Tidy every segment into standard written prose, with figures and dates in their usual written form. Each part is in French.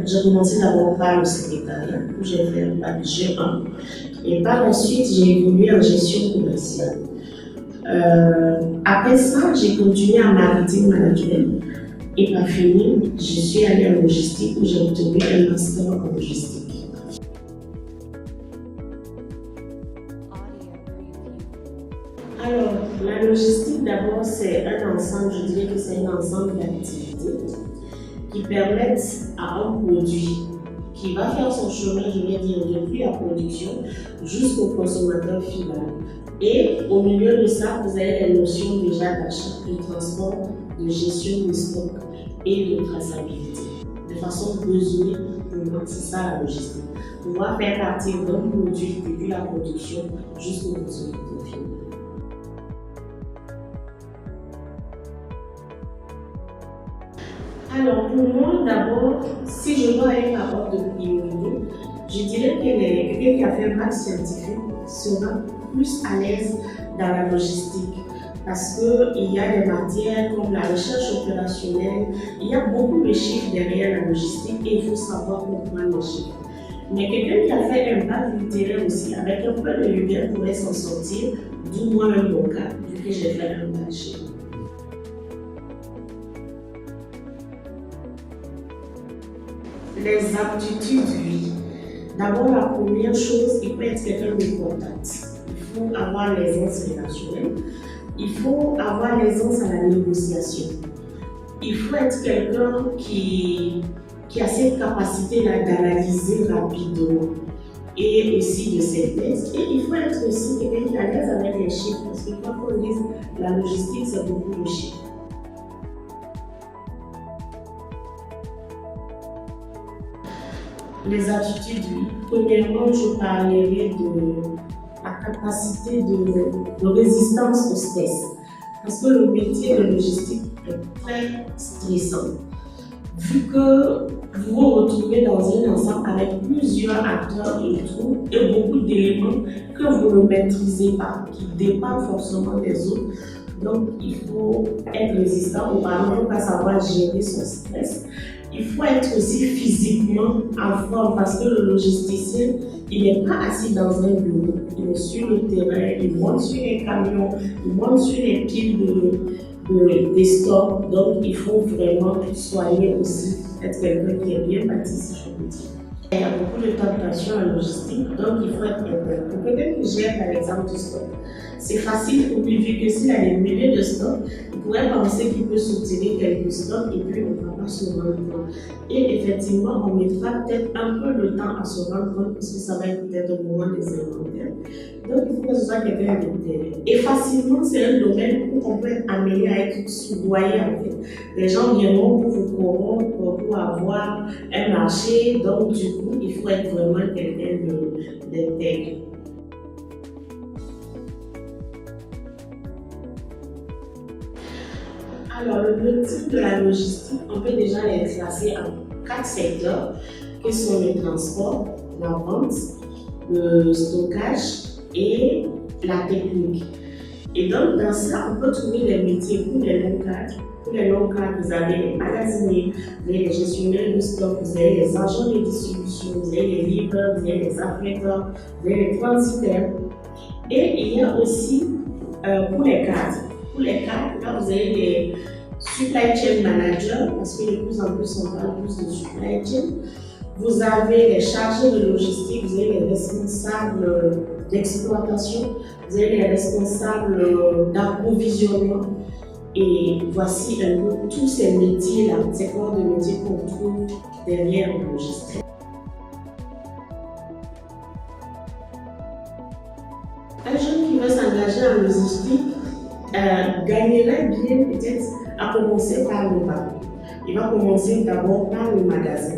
j'ai commencé d'abord par le secrétariat, où j'ai fait un bac G1. Et par la suite, j'ai évolué en gestion commerciale. Après ça, j'ai continué en marketing management. Et pas fini, je suis allée en logistique où j'ai obtenu un master en logistique. Alors, la logistique d'abord, c'est un ensemble, je dirais que c'est un ensemble d'activités qui permettent à un produit qui va faire son chemin, je vais dire, depuis la production jusqu'au consommateur final. Et au milieu de ça, vous avez les notions déjà d'achat, de transport, de gestion des stocks et de traçabilité. De façon résumée, pour moi, c'est ça la logistique. Pouvoir faire partir d'un produit depuis la production jusqu'au consommateur final. Alors, pour moi, d'abord, si je dois aller par ordre de priorité, je dirais que quelqu'un qui a fait un bac scientifique sera plus à l'aise dans la logistique parce qu'il y a des matières comme la recherche opérationnelle, il y a beaucoup de chiffres derrière la logistique et il faut savoir comprendre les chiffres. Mais quelqu'un qui a fait un bac littéraire aussi, avec un peu de lumière, pourrait s'en sortir, d'où moi-même mon cas, vu que j'ai fait un bac chez moi. Les aptitudes, oui. D'abord, la première chose, il faut être quelqu'un de contact. Il faut avoir l'aisance relationnelle. Il faut avoir l'aisance à la négociation. Il faut être quelqu'un qui a cette capacité-là d'analyser rapidement et aussi de ses tests. Et il faut être aussi quelqu'un qui est à l'aise avec les chiffres, parce que quand on dit la logistique, c'est beaucoup de chiffres. Les attitudes, oui. Premièrement, je parlerai de la capacité de résistance au stress. Parce que le métier de logistique est très stressant. Vu que vous vous retrouvez dans un ensemble avec plusieurs acteurs et beaucoup d'éléments que vous ne maîtrisez pas, qui dépendent forcément des autres. Donc, il faut être résistant. Auparavant, il ne faut pas savoir gérer son stress. Il faut être aussi physiquement en forme parce que le logisticien, il n'est pas assis dans un bureau, il est sur le terrain, il monte sur les camions, il monte sur les piles des stocks. Donc, il faut vraiment soigner aussi, être quelqu'un qui est bien bâti, si je peux dire. Il y a beaucoup de tentations en logistique, donc il faut être prêt. Pour quelqu'un qui gère par exemple du stock, c'est facile pour lui vu que s'il a des milliers de stocks, il pourrait penser qu'il peut soutirer quelques stocks et puis on ne va pas se rendre compte. Et effectivement, on mettra peut-être un peu de temps à se rendre compte parce que ça va être peut-être au moment des inventaires. Donc il faut que ce soit quelqu'un d'intérêt. Et facilement, c'est un domaine où on peut être amené à être soudoyé en fait. Les gens viendront pour vous corrompre, pour avoir un marché, donc du coup, il faut être vraiment quelqu'un d'intègre. Alors, le type de la logistique, on peut déjà les classer en 4 secteurs, qui sont le transport, la vente, le stockage et la technique. Et donc, dans ça, on peut trouver des métiers pour les longs cadres. Pour les longs cadres, vous avez les magasiniers, vous avez les gestionnaires de stock, vous avez les agents de distribution, vous avez les livreurs, vous avez les affréteurs, vous avez les transitaires. Et il y a aussi, pour les cadres, là, vous avez les supply chain managers, parce que de plus en plus, on parle plus de supply chain. Vous avez les chargés de logistique, vous avez les responsables d'exploitation, vous avez les responsables d'approvisionnement. Et voici un peu tous ces métiers-là, ces corps de métiers qu'on trouve derrière le logistique. Un jeune qui veut s'engager en logistique gagnerait bien peut-être à commencer par le bas. Il va commencer d'abord par le magasin,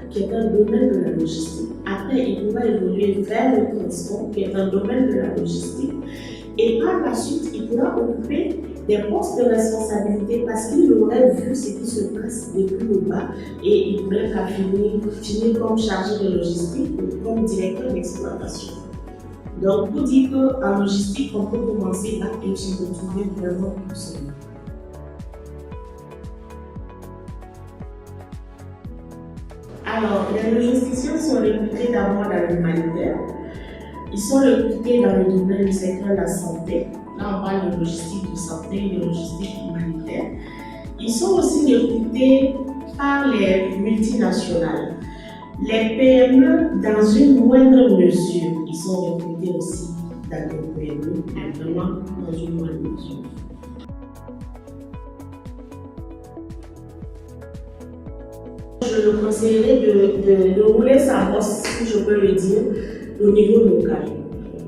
qui est un domaine de la logistique. Après, il pourra évoluer vers le transport, qui est un domaine de la logistique. Et par la suite, il pourra occuper des postes de responsabilité parce qu'il aurait vu ce qui se passe depuis le bas et il pourrait finir comme chargé de logistique ou comme directeur d'exploitation. Donc, pour dire qu'en logistique, on peut commencer là et se retrouver vraiment tout seul. Alors, les logisticiens sont recrutés d'abord dans l'humanitaire. Ils sont recrutés dans le domaine du secteur de la santé. Là, on parle de logistique de santé, de logistique humanitaire. Ils sont aussi recrutés par les multinationales. Les PME, dans une moindre mesure, ils sont recrutés aussi dans les PME, mais vraiment dans une moindre mesure. Je le conseillerais de rouler sa bosse, si je peux le dire, au niveau local.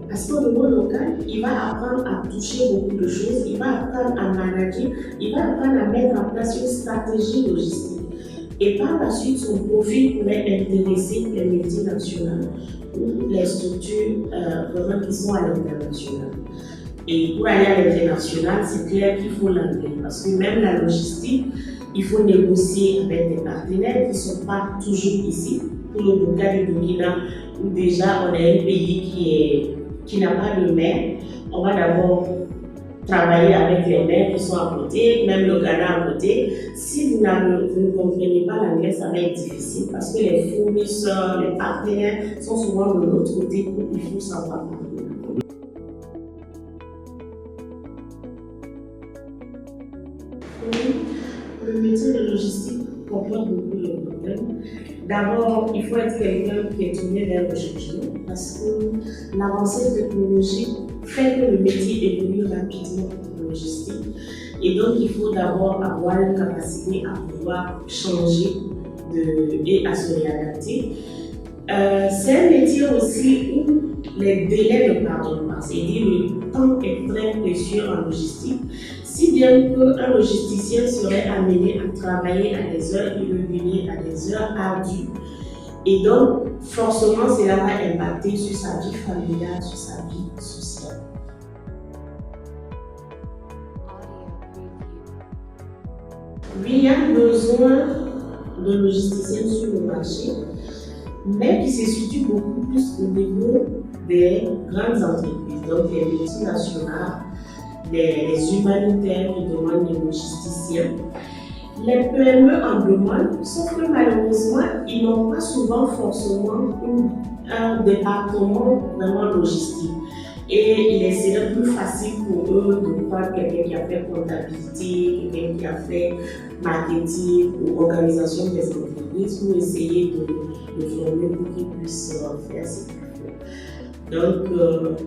Parce qu'au niveau local, il va apprendre à toucher beaucoup de choses, il va apprendre à manager, il va apprendre à mettre en place une stratégie logistique. Et par la suite, son profil pourrait intéresser les multinationales ou les structures vraiment qui sont à l'international. Et pour aller à l'international, c'est clair qu'il faut l'anglais. Parce que même la logistique, il faut négocier avec des partenaires qui ne sont pas toujours ici. Pour le cas du Burkina, où déjà on est un pays qui n'a pas de mer, on va d'abord travailler avec les mers qui sont à côté, même le Ghana à côté. Si vous ne comprenez pas l'anglais, ça va être difficile parce que les fournisseurs, les partenaires sont souvent de l'autre côté où il faut savoir parler. Le métier de logistique comporte beaucoup de problèmes. D'abord, il faut être quelqu'un qui est tourné vers le changement parce que l'avancée technologique fait que le métier évolue rapidement en logistique. Et donc, il faut d'abord avoir une capacité à pouvoir changer et à se réadapter. C'est un métier aussi où les délais ne pardonnent pas. C'est-à-dire le temps est très précieux en logistique. Si bien qu'un logisticien serait amené à travailler à des heures irrégulières, à des heures ardues, et donc forcément cela va impacter sur sa vie familiale, sur sa vie sociale. Oui, il y a besoin de logisticiens sur le marché, mais qui se situe beaucoup plus au niveau des grandes entreprises, donc les multinationales, les humanitaires qui demandent des logisticiens. Les PME en demandent, sauf que malheureusement, ils n'ont pas souvent forcément un département vraiment logistique. Et il serait plus facile pour eux de prendre quelqu'un qui a fait comptabilité, quelqu'un qui a fait marketing ou organisation des entreprises pour essayer de former pour qu'ils puissent faire ce qu'ils font. Donc,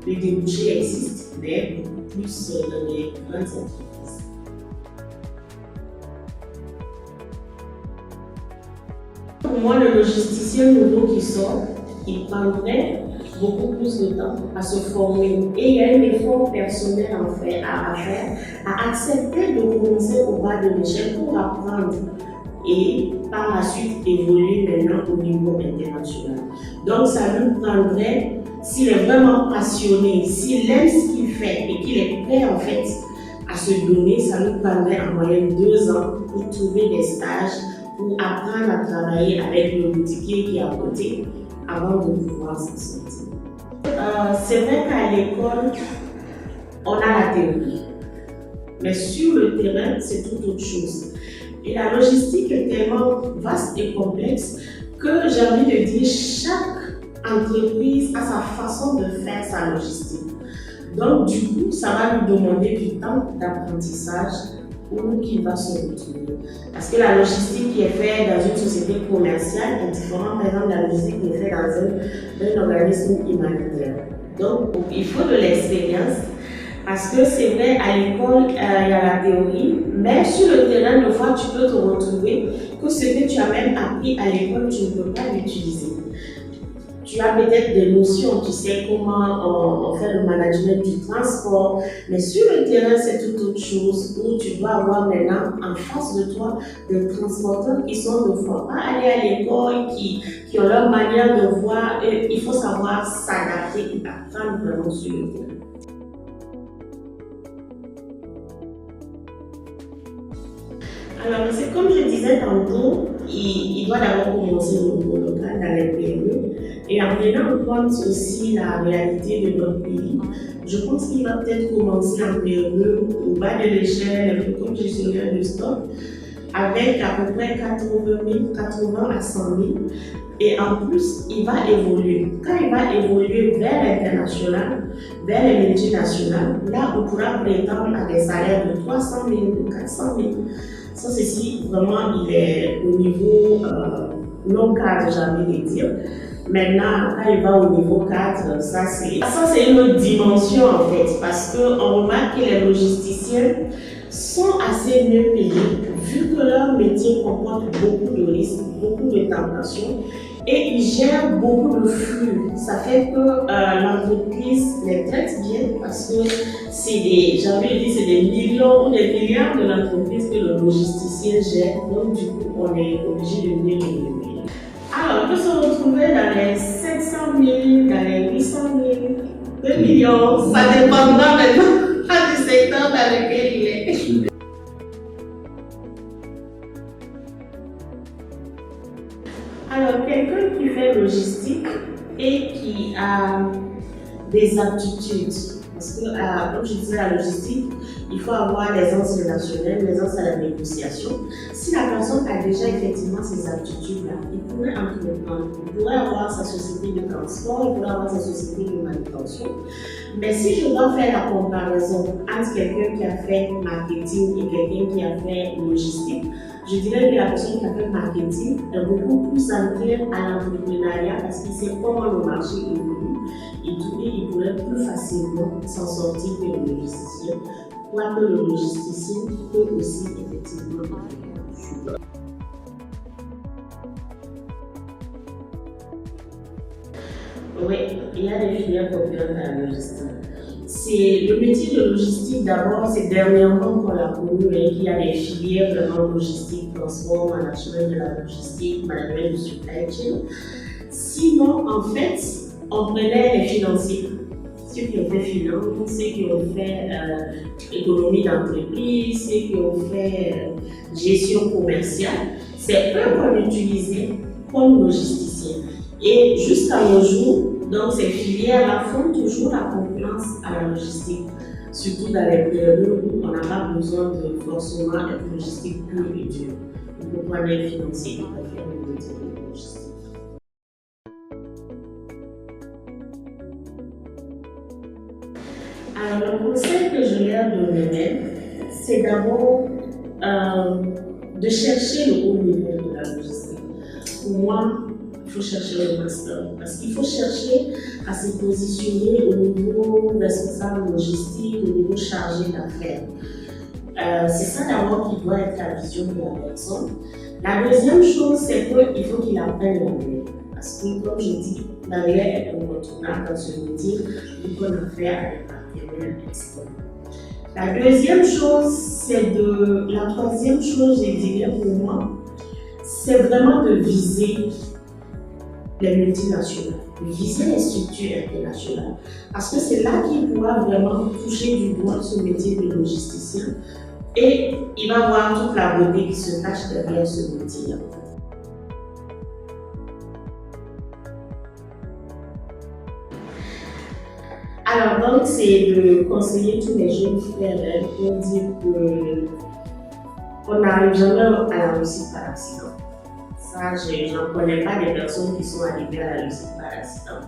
les débouchés existent, mais beaucoup plus dans les grandes entreprises. Pour moi, le logisticien nouveau qui sort, il prendrait beaucoup plus de temps à se former. Et il y a un effort personnel à faire, à accepter de commencer au bas de l'échelle pour apprendre et par la suite évoluer maintenant au niveau international. Donc ça lui prendrait, s'il est vraiment passionné, s'il aime ce qu'il fait et qu'il est prêt en fait à se donner, ça lui prendrait en moyenne 2 ans pour trouver des stages, pour apprendre à travailler avec le boutiquier qui est à côté avant de pouvoir s'en sortir. C'est vrai qu'à l'école, on a la théorie, mais sur le terrain, c'est tout autre chose. Et la logistique est tellement vaste et complexe que j'ai envie de dire chaque entreprise a sa façon de faire sa logistique. Donc du coup, ça va lui demander du temps d'apprentissage où il va se retrouver. Parce que la logistique qui est faite dans une société commerciale est différente, par exemple, de la logistique qui est faite dans un organisme humanitaire. Donc, il faut de l'expérience, parce que c'est vrai, à l'école, il y a la théorie, mais sur le terrain, des fois, tu peux te retrouver que ce que tu as même appris à l'école, tu ne peux pas l'utiliser. Tu as peut-être des notions, tu sais comment on fait le management du transport, mais sur le terrain, c'est tout autre chose où tu dois avoir maintenant en face de toi des transporteurs qui sont ne fois pas aller à l'école, qui ont leur manière de voir, et il faut savoir s'adapter et apprendre vraiment sur le terrain. Alors, c'est comme je disais tantôt, il doit d'abord commencer au niveau local dans les PME et en prenant en compte aussi la réalité de notre pays. Je pense qu'il va peut-être commencer en PME au bas de l'échelle, un peu comme gestionnaire de stock, avec à peu près 80 à 100 000. Et en plus, il va évoluer. Quand il va évoluer vers l'international, vers les multinationales, là, on pourra prétendre à des salaires de 300 000, de 400 000. Ça, c'est si vraiment il est au niveau non cadre, j'ai envie de dire. Maintenant, quand il va au niveau 4, ça c'est une autre dimension en fait, parce qu'on remarque que les logisticiens sont assez mieux payés, vu que leur métier comporte beaucoup de risques, beaucoup de tentations, et ils gèrent beaucoup de flux. Ça fait que l'entreprise les traite bien, parce que c'est des millions ou des milliards de l'entreprise que le logisticien gère, donc du coup on est obligé de mieux le payer. Alors, on peut se retrouver dans les 700 000, dans les 800 000, 2 millions, ça dépendra maintenant du secteur dans lequel il est. Alors, quelqu'un qui fait logistique et qui a des aptitudes, parce que, comme je disais, la logistique, il faut avoir l'aisance relationnelle, l'aisance à la négociation. Si la personne a déjà effectivement ces aptitudes-là, il pourrait entreprendre, il pourrait avoir sa société de transport, il pourrait avoir sa société de manutention. Mais si je dois faire la comparaison entre quelqu'un qui a fait marketing et quelqu'un qui a fait logistique, je dirais que la personne qui a fait marketing est beaucoup plus encline à l'entrepreneuriat parce qu'il sait comment le marché évolue et il pourrait plus facilement s'en sortir que le logisticien. Quoique le logisticien peut aussi effectivement évoluer. Oui, il y a des filières populaires dans la logistique. C'est le métier de logistique d'abord, c'est dernièrement qu'on l'a connu, qu'il y a des filières vraiment logistique, transport, management de la logistique, management du supply chain. Sinon, en fait, on prenait les financiers, ceux qui ont fait finance, ceux qui ont fait économie d'entreprise, ceux qui ont fait gestion commerciale. C'est eux qu'on utilisait comme logisticiens. Et jusqu'à nos jours, donc ces filières-là font toujours la concurrence à la logistique, surtout dans les périodes où on n'a pas besoin de forcément être logistique pure et dure. On peut prendre les financiers qui peuvent faire le métier de logistique. Alors le conseil que je leur donnerais, c'est d'abord de chercher le haut niveau de la logistique. Pour moi, il faut chercher le master parce qu'il faut chercher à se positionner au niveau responsable logistique, au niveau chargé d'affaires. C'est ça d'abord qui doit être la vision de la personne. La deuxième chose, c'est qu'il faut qu'il apprenne l'anglais. Parce que, comme je dis, l'anglais est incontournable dans ce métier, vu qu'on a affaire à des partenaires externes. La troisième chose, je dirais pour moi, c'est vraiment de viser les multinationales, de viser les structures internationales. Parce que c'est là qu'il pourra vraiment toucher du doigt ce métier de logisticien et il va voir toute la beauté qui se cache derrière ce métier-là. Alors donc, c'est de conseiller tous les jeunes frères pour dire qu'on n'arrive jamais à la réussite par accident. Ça, je n'en connais pas des personnes qui sont arrivées à la réussite par accident.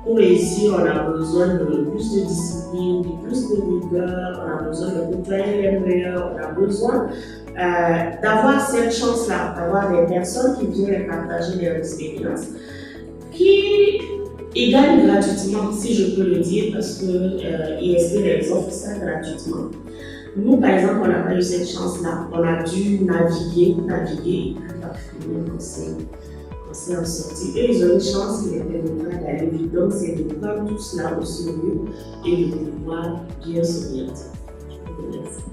Pour réussir, on a besoin de plus de discipline, de plus de rigueur, on a besoin de côtoyer les meilleurs, on a besoin d'avoir cette chance-là, d'avoir des personnes qui viennent partager leur expérience, qui gagnent gratuitement, si je peux le dire, parce que ISP les offre ça gratuitement. Nous, par exemple, on n'a pas eu cette chance-là. On a dû naviguer, et puis on s'est en sorti. Eux, ils ont une chance qui les permettra d'aller vite. Donc, c'est de prendre tout cela au sérieux et de pouvoir bien s'orienter. Je vous remercie.